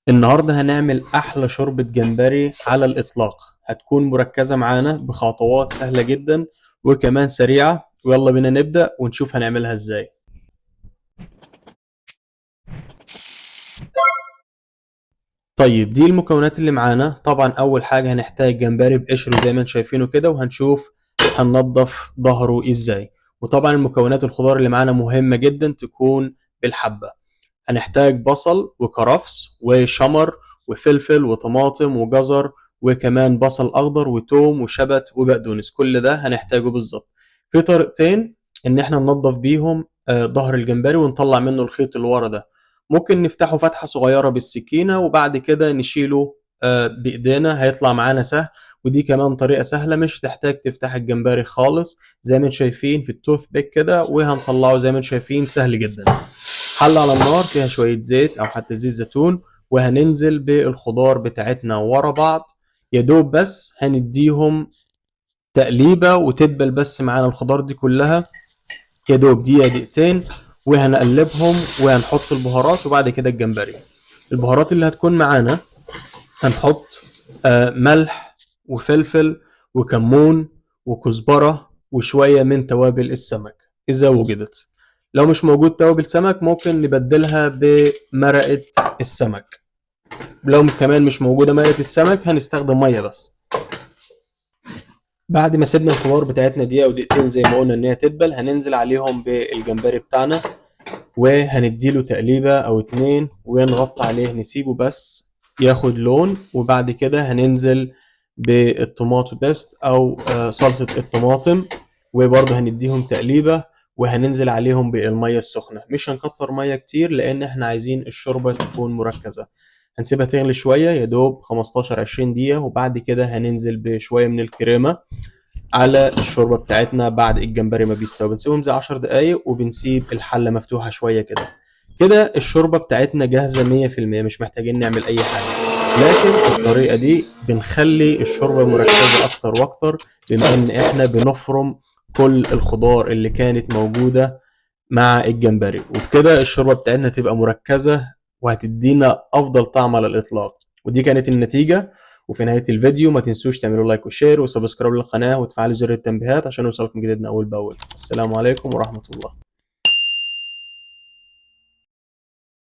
النهاردة هنعمل أحلى شوربة جمبري على الإطلاق. هتكون مركزة معانا بخطوات سهلة جدا وكمان سريعة، ويلا بينا نبدأ ونشوف هنعملها إزاي. طيب دي المكونات اللي معانا. طبعا أول حاجة هنحتاج جمبري بقشره زي ما انتم شايفينه كده، وهنشوف هننضف ظهره إزاي. وطبعا المكونات الخضار اللي معانا مهمة جدا تكون بالحبة. هنحتاج بصل وكرفس وشمر وفلفل وطماطم وجزر، وكمان بصل اخضر وتوم وشبت وبقدونس. كل ده هنحتاجه بالظبط. في طريقتين ان احنا ننضف بيهم ظهر الجمبري ونطلع منه الخيط اللي ورا ده. ممكن نفتحه فتحة صغيرة بالسكينة وبعد كده نشيله بايدينا، هيطلع معانا سهل. ودي كمان طريقة سهلة، مش تحتاج تفتح الجمبري خالص زي ما انتم شايفين في التوث بيك كده، وهنطلعه زي ما انتم شايفين سهل جدا. حلة على النار فيها شوية زيت أو حتى زيت زيتون، وهننزل بالخضار بتاعتنا ورا بعض. يا دوب بس هنديهم تقليبة وتدبل بس معانا الخضار دي كلها يا دوب دقيقة دقيقتين، وهنقلبهم وهنحط البهارات وبعد كده الجمبري. البهارات اللي هتكون معانا هنحط ملح وفلفل وكمون وكزبرة وشوية من توابل السمك إذا وجدت. لو مش موجود توابل سمك ممكن نبدلها بمرقة السمك. لو كمان مش موجودة مرقة السمك هنستخدم مية بس. بعد ما سيبنا الخضار بتاعتنا دقيقة أو دقيقتين زي ما قلنا إن هي تدبل، هننزل عليهم بالجمبري بتاعنا وهنديله تقليبة أو اتنين ونغطي عليه نسيبه بس ياخد لون. وبعد كده هننزل بالطماطو بيست أو صلصة الطماطم، وبرضه هنديهم تقليبة وهننزل عليهم بالمية السخنة. مش هنكتر مية كتير لأن احنا عايزين الشوربة تكون مركزة. هنسيبها تغلي شوية يا دوب 15-20 دقيقة، وبعد كده هننزل بشوية من الكريمة على الشوربه بتاعتنا. بعد الجمبري ما بيستوي بنسيبهم زي 10 دقايق وبنسيب الحله مفتوحه شويه كده. كده الشوربه بتاعتنا جاهزه 100%، مش محتاجين نعمل اي حاجه. لكن الطريقه دي بنخلي الشوربه مركزه اكتر واكتر، بما ان احنا بنفرم كل الخضار اللي كانت موجوده مع الجمبري، وبكده الشوربه بتاعتنا تبقى مركزه وهتدينا افضل طعم على الاطلاق. ودي كانت النتيجه. وفي نهايه الفيديو ما تنسوش تعملوا لايك وشير وسبسكرايب للقناه وتفعلوا زر التنبيهات عشان يوصلكم جديدنا اول باول. السلام عليكم ورحمه الله.